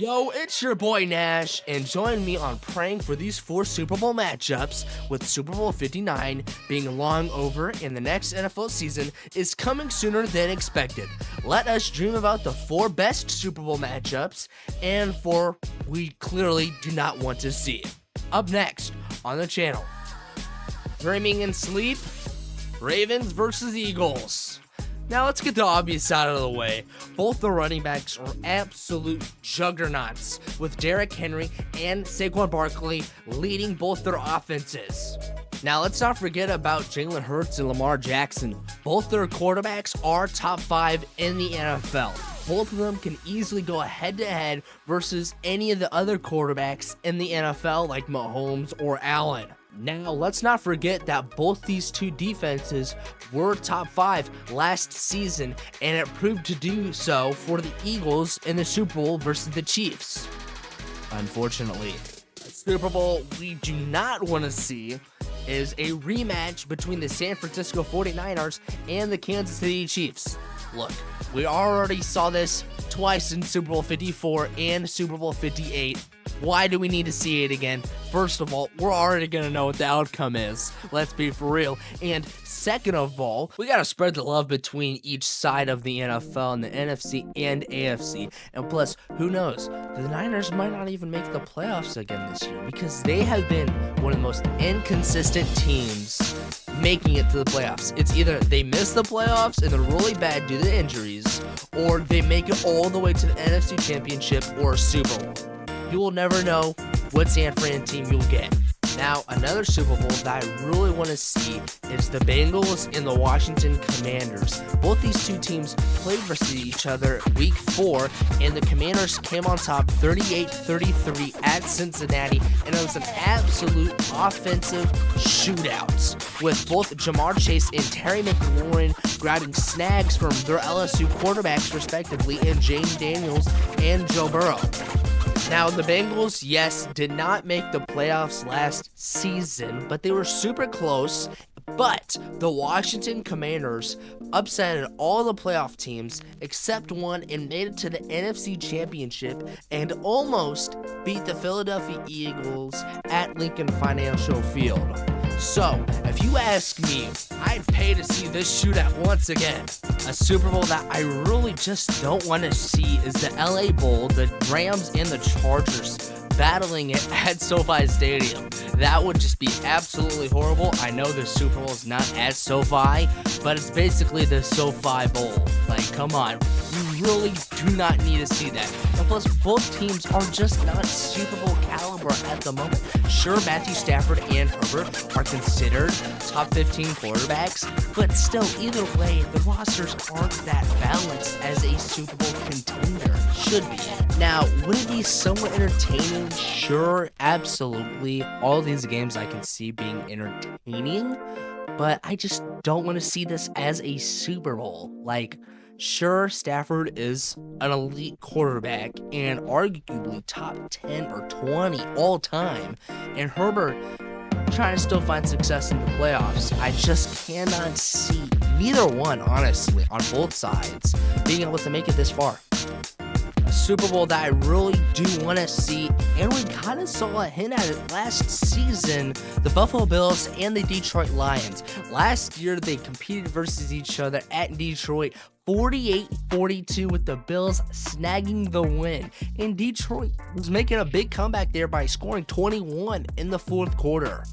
Yo, it's your boy Nash, and join me on praying for these 4 Super Bowl matchups, with Super Bowl 59 being long over and the next NFL season is coming sooner than expected. Let us dream about the 4 best Super Bowl matchups and 4 we clearly do not want to see. Up next on the channel, dreaming in sleep, Ravens versus Eagles. Now let's get the obvious out of the way. Both the running backs are absolute juggernauts, with Derrick Henry and Saquon Barkley leading both their offenses. Now let's not forget about Jalen Hurts and Lamar Jackson. Both their quarterbacks are top 5 in the NFL. Both of them can easily go head-to-head versus any of the other quarterbacks in the NFL like Mahomes or Allen. Now, let's not forget that both these two defenses were top 5 last season, and it proved to do so for the Eagles in the Super Bowl versus the Chiefs. Unfortunately, the Super Bowl we do not want to see is a rematch between the San Francisco 49ers and the Kansas City Chiefs. Look, we already saw this twice in Super Bowl 54 and Super Bowl 58. Why do we need to see it again? First of all, we're already going to know what the outcome is. Let's be for real. And second of all, we got to spread the love between each side of the NFL and the NFC and AFC. And plus, who knows? The Niners might not even make the playoffs again this year, because they have been one of the most inconsistent teams making it to the playoffs. It's either they miss the playoffs and they're really bad due to injuries, or they make it all the way to the NFC Championship or Super Bowl. You will never know what San Fran team you'll get. Now, another Super Bowl that I really want to see is the Bengals and the Washington Commanders. Both these two teams played versus each other week 4, and the Commanders came on top 38-33 at Cincinnati, and it was an absolute offensive shootout, with both Jamar Chase and Terry McLaurin grabbing snags from their LSU quarterbacks respectively, and James Daniels and Joe Burrow. Now, the Bengals, yes, did not make the playoffs last season, but they were super close. But the Washington Commanders upsetted all the playoff teams except one and made it to the NFC Championship and almost beat the Philadelphia Eagles at Lincoln Financial Field. So, if you ask me, I'd pay to see this shootout once again. A Super Bowl that I really just don't want to see is the LA Bowl, the Rams and the Chargers battling it at SoFi Stadium. That would just be absolutely horrible. I know the Super Bowl is not at SoFi, but it's basically the SoFi Bowl. Like, come on. You really do not need to see that. And plus, both teams are just not Super Bowl caliber at the moment. Sure, Matthew Stafford and Herbert are considered top 15 quarterbacks, but still, either way, the rosters aren't that balanced as a Super Bowl contender should be. Now, would it be somewhat entertaining? Sure, absolutely. All these games I can see being entertaining, but I just don't want to see this as a Super Bowl. Like, sure, Stafford is an elite quarterback and arguably top 10 or 20 all time, and Herbert trying to still find success in the playoffs. I just cannot see neither one, honestly, on both sides being able to make it this far. A Super Bowl that I really do want to see, and we kind of saw a hint at it last season, the Buffalo Bills and the Detroit Lions. Last year, they competed versus each other at Detroit, 48-42, with the Bills snagging the win. And Detroit was making a big comeback there by scoring 21 in the 4th quarter.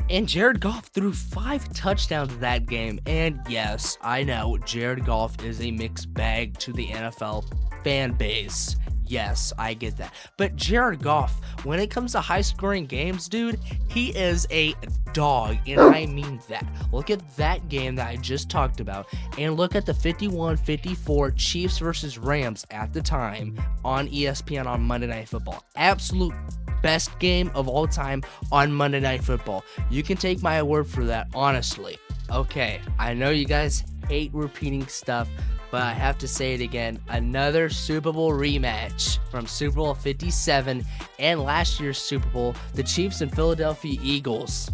And Jared Goff threw 5 touchdowns that game. And yes, I know Jared Goff is a mixed bag to the NFL fan base. Yes, I get that. But Jared Goff, when it comes to high-scoring games, dude, he is a dog, and I mean that. Look at that game that I just talked about, and look at the 51-54 Chiefs versus Rams at the time on ESPN on Monday Night Football. Absolute best game of all time on Monday Night Football. You can take my word for that, honestly. Okay, I know you guys hate repeating stuff, but I have to say it again. Another Super Bowl rematch from Super Bowl 57 and last year's Super Bowl, the Chiefs and Philadelphia Eagles.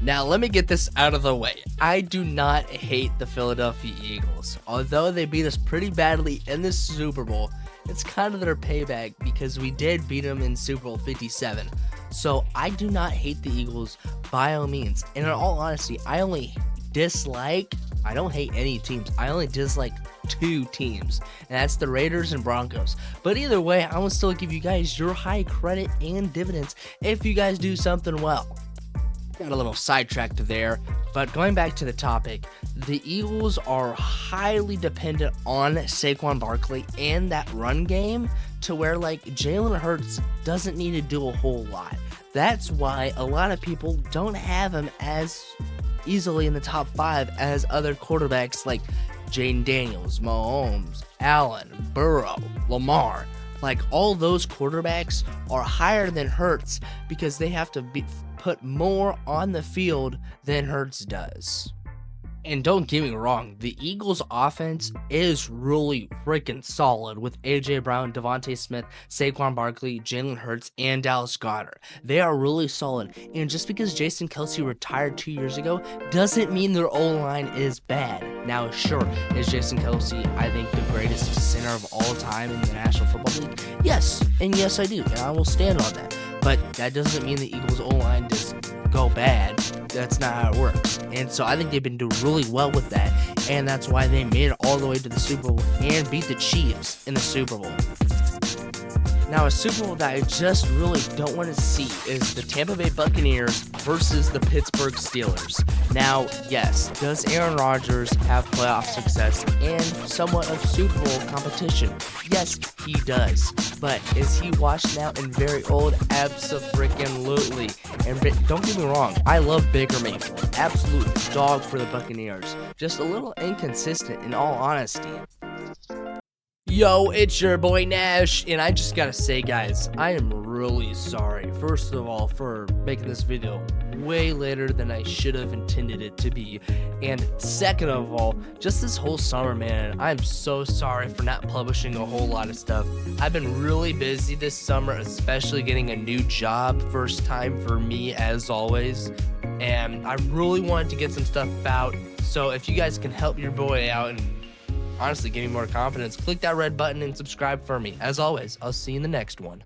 Now, let me get this out of the way. I do not hate the Philadelphia Eagles. Although they beat us pretty badly in this Super Bowl, it's kind of their payback because we did beat them in Super Bowl 57. So I do not hate the Eagles by all means. And in all honesty, I don't hate any teams. I only dislike 2 teams, and that's the Raiders and Broncos. But either way, I will still give you guys your high credit and dividends if you guys do something well. Got a little sidetracked there, but going back to the topic, the Eagles are highly dependent on Saquon Barkley and that run game to where like Jalen Hurts doesn't need to do a whole lot. That's why a lot of people don't have him as easily in the top 5 as other quarterbacks like Jaden Daniels, Mahomes, Allen, Burrow, Lamar. Like all those quarterbacks are higher than Hurts because they have to put more on the field than Hurts does. And don't get me wrong, the Eagles offense is really freaking solid with A.J. Brown, Devontae Smith, Saquon Barkley, Jalen Hurts, and Dallas Goedert. They are really solid. And just because Jason Kelce retired 2 years ago doesn't mean their O-line is bad. Now, sure, is Jason Kelce, I think, the greatest center of all time in the National Football League? Yes, and yes I do, and I will stand on that. But that doesn't mean the Eagles O-line just go bad. That's not how it works. And so I think they've been doing really well with that. And that's why they made it all the way to the Super Bowl and beat the Chiefs in the Super Bowl. Now, a Super Bowl that I just really don't want to see is the Tampa Bay Buccaneers versus the Pittsburgh Steelers. Now, yes, does Aaron Rodgers have playoff success and somewhat of Super Bowl competition? Yes, he does. But is he washed out and very old? Abso-freaking-lutely. And don't get me wrong, I love Baker Mayfield. Absolute dog for the Buccaneers. Just a little inconsistent in all honesty. Yo, it's your boy Nash, and I just gotta say, guys, I am really sorry, first of all, for making this video way later than I should have intended it to be, and second of all, just this whole summer, man, I'm so sorry for not publishing a whole lot of stuff. I've been really busy this summer, especially getting a new job, first time for me, as always, and I really wanted to get some stuff out, so if you guys can help your boy out and honestly give me more confidence, click that red button and subscribe for me. As always, I'll see you in the next one.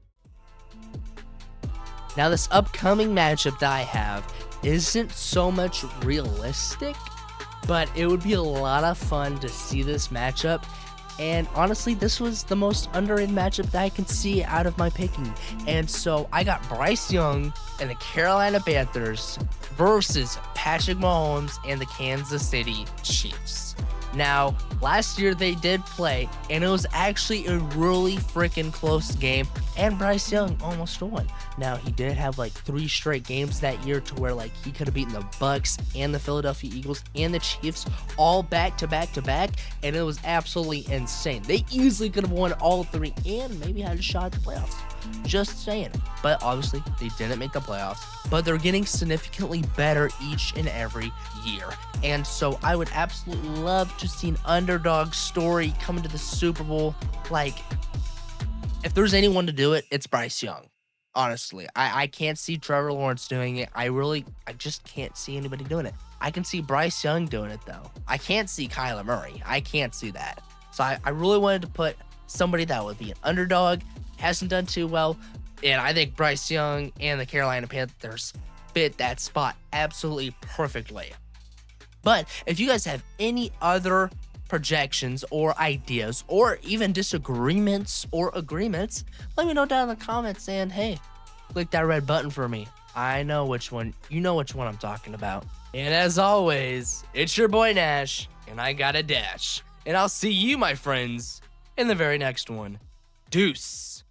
Now, this upcoming matchup that I have isn't so much realistic, but it would be a lot of fun to see this matchup. And honestly, this was the most underrated matchup that I can see out of my picking. And so I got Bryce Young and the Carolina Panthers versus Patrick Mahomes and the Kansas City Chiefs. Now, last year they did play, and it was actually a really freaking close game, and Bryce Young almost won. Now, he did have like 3 straight games that year to where like he could have beaten the Bucks and the Philadelphia Eagles and the Chiefs all back to back to back, and it was absolutely insane. They easily could have won all 3 and maybe had a shot at the playoffs. Just saying. But obviously, they didn't make the playoffs. But they're getting significantly better each and every year. And so I would absolutely love to see an underdog story come into the Super Bowl. Like, if there's anyone to do it, it's Bryce Young. Honestly, I can't see Trevor Lawrence doing it. I just can't see anybody doing it. I can see Bryce Young doing it, though. I can't see Kyler Murray. I can't see that. So I really wanted to put somebody that would be an underdog, hasn't done too well, and I think Bryce Young and the Carolina Panthers fit that spot absolutely perfectly. But if you guys have any other projections or ideas or even disagreements or agreements, let me know down in the comments and hey, click that red button for me. I know which one, you know which one I'm talking about. And as always, it's your boy Nash, and I got a dash. And I'll see you, my friends, in the very next one. Deuce.